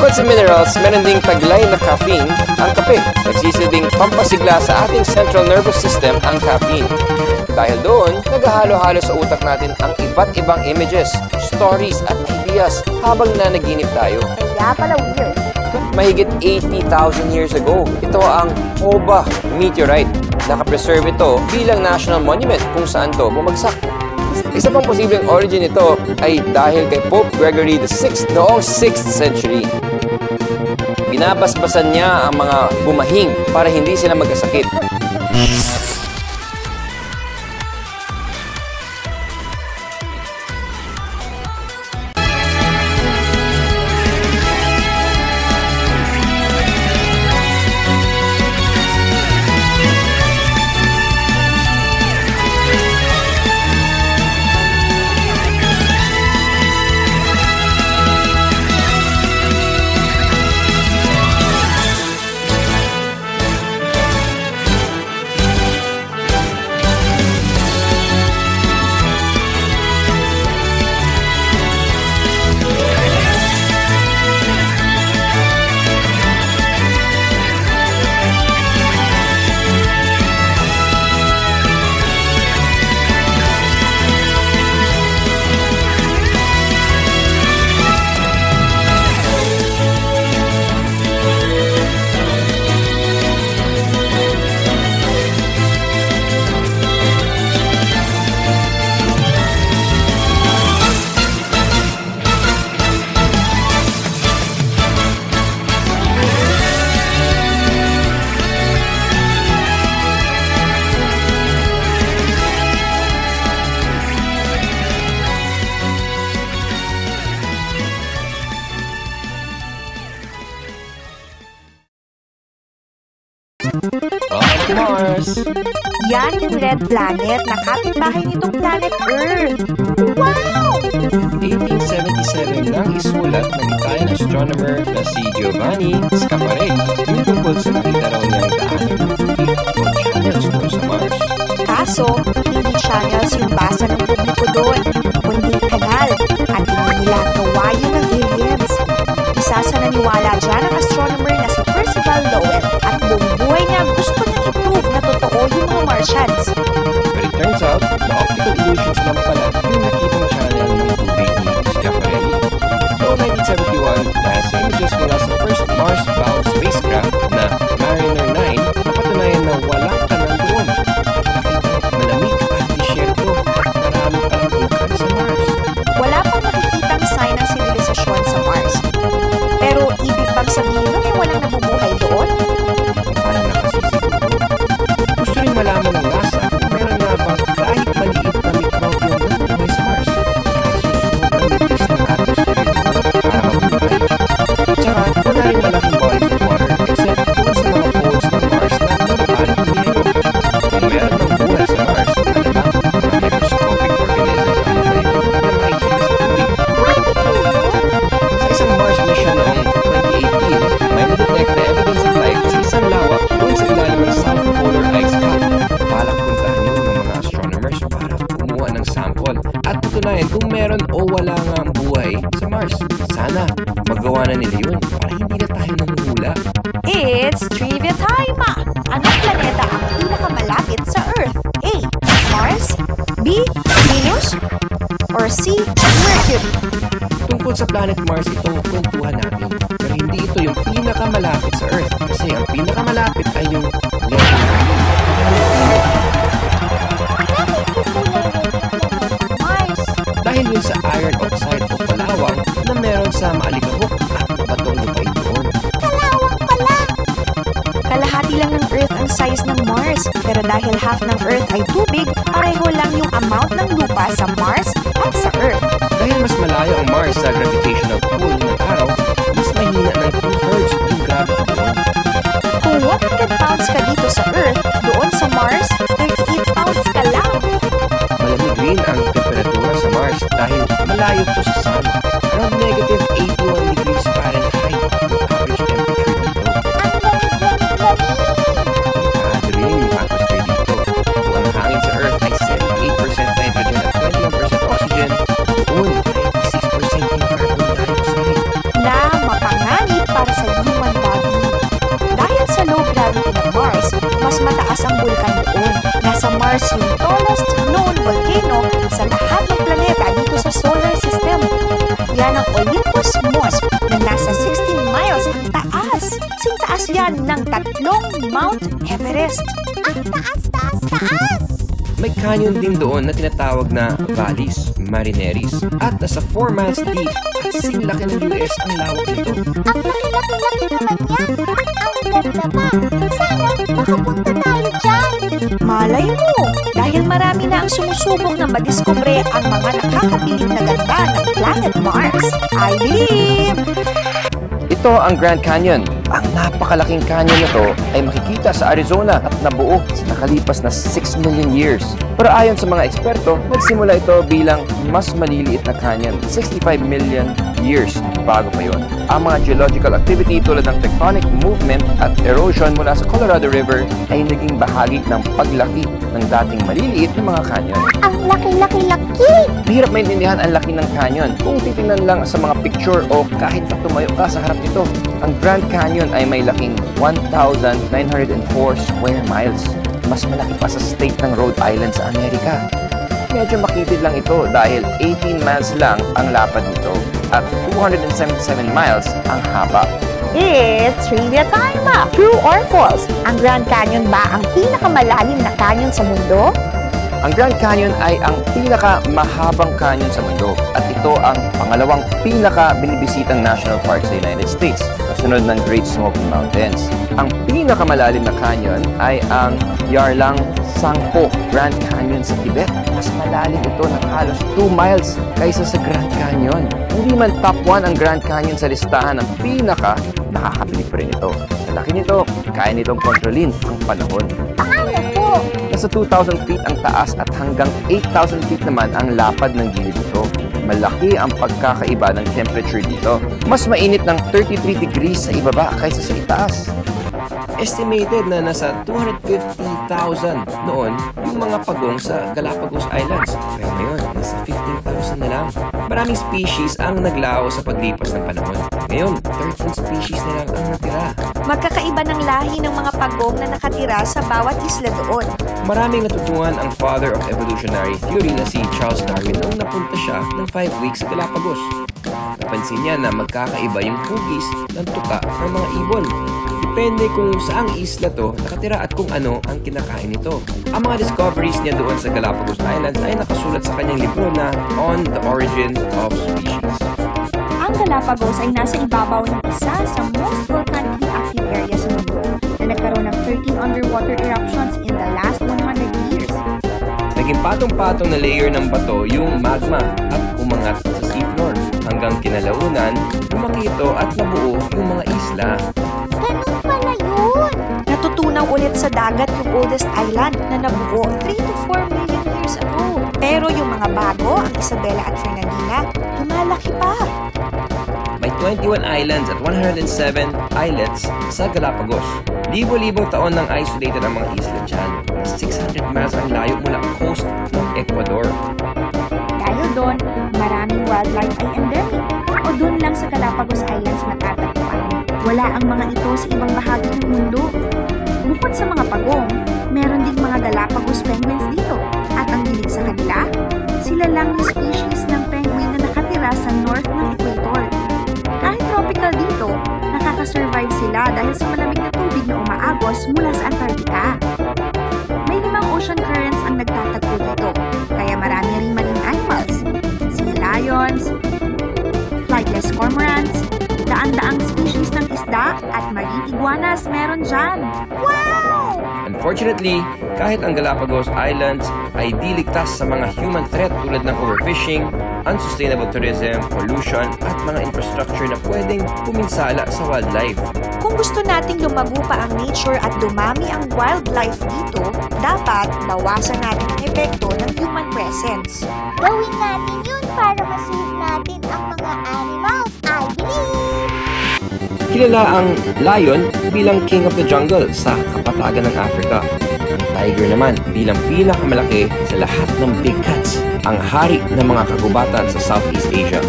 Bukod sa minerals, meron ding taglay na caffeine ang kape. Nagsisilbing pampasigla sa ating central nervous system ang caffeine. Dahil doon, naghahalo-halo sa utak natin ang iba't ibang images, stories at ideas habang nanaginip tayo. Kaya pala weird. Mahigit 80,000 years ago, ito ang Oba meteorite. Nakapreserve ito bilang national monument kung saan to bumagsak. Isa pang posibleng origin nito ay dahil kay Pope Gregory VI noong 6th century. Binabasbasan niya ang mga bumahing para hindi sila magkasakit. Mars! Yan yung red planet na kapitbahay nitong planet Earth. Wow! 1877 nang isulat ng Italian astronomer na si Giovanni Schiaparelli yung tungkol sa nakita raw niyang daanan ng tubig o channels doon sa Mars. Kaso, hindi channels yung basa ng publiko doon, kundi kanal at hindi nila kawayo ng aliens. Isa sa naniwala dyan ang astronomer na si Percival Lowell at buong buhay niya gusto niyang i-prove na totoo yung mga Martians. But it turns out na optical illusions lang pala yung nakitang channel ng tubig ni Schiaparelli. Noong 1971, dahil sa images mula sa first Mars-bound spacecraft na Mariner 9, napatunayan na walang kanal doon. Malamig at disyerto at marami palang vulkan sa Mars. Wala pang nakikitang sign ng sibilisasyon sa Mars. Pero ibig bang sabihin na may walang nabubuhay doon? Parang nakasisiguro. Gusto rin malaman ng NASA kung meron nga bang kahit maliit na microbial na buhay sa Mars. Kasi sobrang bilis ng atmosphere doon para mabuhay. Tsaka wala rin malaking bodies of water except doon sa mga poles ng Mars na napapalit ng yelo. Kung meron ng buhay sa Mars, alamang mga microscopic organisms ang mabalik na makikita sa tubig. Sa isang Mars mission noong 2018, may na-detect na evidence of life sa isang lawak doon sa ilalim ng South Polar Ice Cap. Balak puntahan yun ng mga astronomers para kumuha ng sample at tutunayan kung meron o wala nga ang buhay sa Mars. Sana magawa na nila yun para hindi na tayo nanguhula. It's trivia time! Anong planeta ang pinakamalapit sa Earth? A. Mars? B. Venus? Or C. Mercury? Tungkol sa planet Mars itong kwentuhan natin. Pero hindi ito yung pinakamalapit sa Earth kasi ang pinakamalapit ay yung letter Mars. dahil yun sa iron oxide o palawang na meron sa maalikabok at batong lupay doon. Kalawang pala! Kalahati lang ng Earth ang size ng Mars. Pero dahil half ng Earth ay tubig, pareho lang yung amount ng lupa sa Mars at sa Earth. Dahil mas malayo ang Mars sa gravitational pull ng araw, mas mahina ng 2/3 yung gravity doon. Kung 100 pounds ka dito sa Earth, doon sa Mars, 38 pounds ka lang. Malamig rin ang temperatura sa Mars dahil malayo ito sa Sun. Around negative 81 degrees Fahrenheit ang average temperature dito. Grabe rin yung atmosphere dito. Kung ang hangin sa Earth ay 78% nitrogen at 21% oxygen, doon 96% yung carbon dioxide. malakas ang bulkan doon. Nasa Mars yung tallest known volcano sa lahat ng planeta dito sa solar system. Yan ang Olympus Mons na nasa 16 miles ang taas. Sing taas yan ng 3 Mount Everest. Ang taas, taas, taas! May canyon din doon na tinatawag na Valles Marineris at nasa 4 miles deep at singlaki ng US ang lawak nito. Ang laki-laki-laki naman yan! Ang ganda pa! Sana makapunta tayo dyan! Malay mo, dahil marami na ang sumusubok na madiskubre ang mga nakakabilib na ganda ng planet Mars. I believe! Ito ang Grand Canyon. Ang napakalaking canyon na to ay makikita sa Arizona at nabuo sa nakalipas na 6 million years. Pero ayon sa mga eksperto, nagsimula ito bilang mas maliliit na canyon, 65 million years bago pa yun. Ang mga geological activity tulad ng tectonic movement at erosion mula sa Colorado River ay naging bahagi ng paglaki ng dating maliliit na mga canyon. Ang laki-laki-laki! Hirap maintindihan ang laki ng canyon kung titingnan lang sa mga picture o kahit na tumayo ka sa harap nito. Ang Grand Canyon ay may laking 1,904 square miles. Mas malaki pa sa state ng Rhode Island sa Amerika. Medyo makitid lang ito dahil 18 miles lang ang lapad nito at 277 miles ang haba. It's trivia time! True or false? Ang Grand Canyon ba ang pinakamalalim na canyon sa mundo? Ang Grand Canyon ay ang pinaka-mahabang canyon sa mundo at ito ang pangalawang pinaka-binibisitang national park sa United States, kasunod ng Great Smoky Mountains. Ang pinakamalalim na canyon ay ang Yarlung Sangpo Grand Canyon sa Tibet. Mas malalim ito ng halos 2 miles kaysa sa Grand Canyon. Hindi man top 1 ang Grand Canyon sa listahan ng nakakabilib pa rin ito. Sa laki nito, kaya nitong kontrolin ang panahon. Paano po? Nasa 2,000 feet ang taas at hanggang 8,000 feet naman ang lapad ng gilid nito. Malaki ang pagkakaiba ng temperature dito. Mas mainit ng 33 degrees sa ibaba kaysa sa itaas. Estimated na nasa 250,000 noon yung mga pagong sa Galapagos Islands. Pero ngayon, nasa 15,000 na lang. Maraming species ang naglaho sa paglipas ng panahon. Ngayon, 13 species na lang ang natira. Magkakaiba ng lahi ng mga pagong na nakatira sa bawat isla doon. Maraming natutuhan ang father of evolutionary theory na si Charles Darwin nung napunta siya ng 5 weeks sa Galapagos. Napansin niya na magkakaiba yung hugis ng tuka ng mga ibon. Depende kung saang isla to nakatira at kung ano ang kinakain nito. Ang mga discoveries niya doon sa Galapagos Islands ay nakasulat sa kanyang libro na On the Origin of Species. Ang Galapagos ay nasa ibabaw ng isa sa most volcanically active area sa mundo na nagkaroon ng 13 underwater eruptions in the last 100 years. Naging patong-patong na layer ng bato yung magma at umangat sa seafloor. Hanggang kinalaunan, lumaki ito at nabuo yung mga isla. Ganun pala yun! Natutunaw ulit sa dagat yung oldest island na nabuo 3 to 4 million years ago. Pero yung mga bago, ang Isabela at Fernandina, lumalaki pa. May 21 islands at 107 islets sa Galapagos. Libo-libong taon nang isolated ang mga isla dyan. 600 miles ang layo mula ang coast ng Ecuador. Dahil doon, maraming wildlife ay endemic o doon lang sa Galapagos Islands matatagpuan. Wala ang mga ito sa ibang bahagi ng mundo. Bukod sa mga pagong, meron ding mga Galapagos penguins dito. At ang hilig sa kanila, sila lang yung species ng penguin na nakatira sa north ng equator. Kahit tropical dito, nakakasurvive sila dahil sa malamig na tubig na umaagos mula sa Antarctica. May 5 ocean currents ang nagtatagpo dito, kaya marami ring marine animals. Sea lions, flightless cormorants, daan-daang species ng isda at marine iguanas meron dyan. Wow! Unfortunately, kahit ang Galapagos Islands ay di ligtas sa mga human threat tulad ng overfishing, unsustainable tourism, pollution at mga infrastructure na pwedeng puminsala sa wildlife. Kung gusto nating lumago pa ang nature at dumami ang wildlife dito, dapat bawasan natin ang epekto ng human presence. Gawin natin yun para masave natin ang mga animals, I believe! Kilala ang lion bilang king of the jungle sa kapatagan ng Africa. Ang tiger naman bilang pinakamalaki sa lahat ng big cats, ang hari ng mga kagubatan sa Southeast Asia.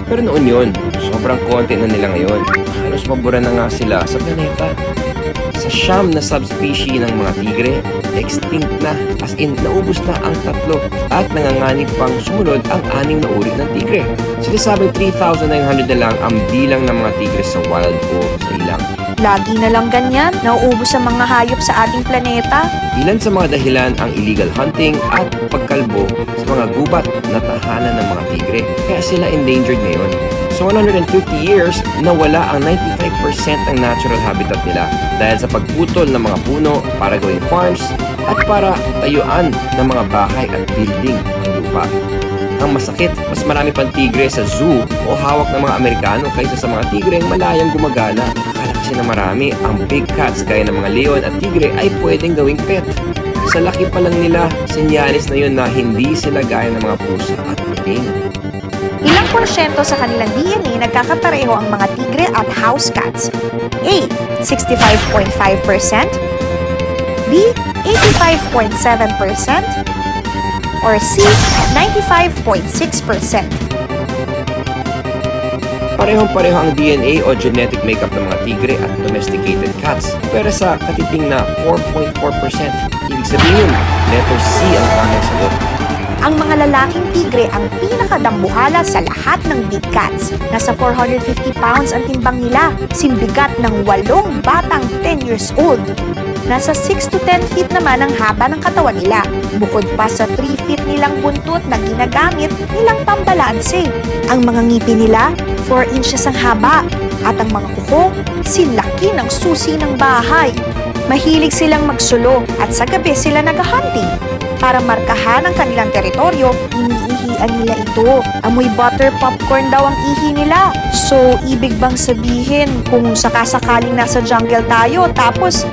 Pero noon yun, sobrang konti na nila ngayon. Halos mabura na nga sila sa planeta. sa 9 na subspecies ng mga tigre, extinct na, as in naubos na ang 3 at nanganganib pang sumunod ang 6 na uri ng tigre. Sinasabing 3,900 na lang ang bilang ng mga tigre sa wild o sa ilang. Lagi na lang ganyan, nauubos ang mga hayop sa ating planeta. Ilan sa mga dahilan ang illegal hunting at pagkalbo sa mga gubat na tahanan ng mga tigre. Kaya sila endangered ngayon. Sa 150 years, nawala ang 95% ng natural habitat nila dahil sa pagputol ng mga puno para gawing farms at para tayuan ng mga bahay at building ng lupa. Ang masakit, mas marami pang tigre sa zoo o hawak ng mga Amerikano kaysa sa mga tigreng malayang gumagala. Akala kasi na marami ang big cats gaya ng mga leon at tigre ay pwedeng gawing pet. Sa laki pa lang nila, senyalis na yun na hindi sila gaya ng mga pusa at puting. Ilang porsyento sa kanilang DNA nagkakapareho ang mga tigre at house cats? A. 65.5%, B. 85.7%, or C. 95.6%. Parehong-pareho ang DNA o genetic makeup ng mga tigre at domesticated cats, pero sa katiting na 4.4%. Ibig sabihin, letter C ang tamang sagot. Ang mga lalaking tigre ang pinakadambuhala sa lahat ng big cats. Nasa 450 pounds ang timbang nila, simbigat ng 8 batang 10 years old. Nasa 6 to 10 feet naman ang haba ng katawan nila, bukod pa sa 3 feet nilang buntot na ginagamit nilang pambalanse. Ang mga ngipin nila, 4 inches ang haba, at ang mga kuko, sinlaki ng susi ng bahay. Mahilig silang magsulo at sa gabi sila nag-hunting. Para markahan ang kanilang teritoryo, iniihian nila ito. Amoy butter popcorn daw ang ihi nila. So, ibig bang sabihin kung sakasakaling nasa jungle tayo tapos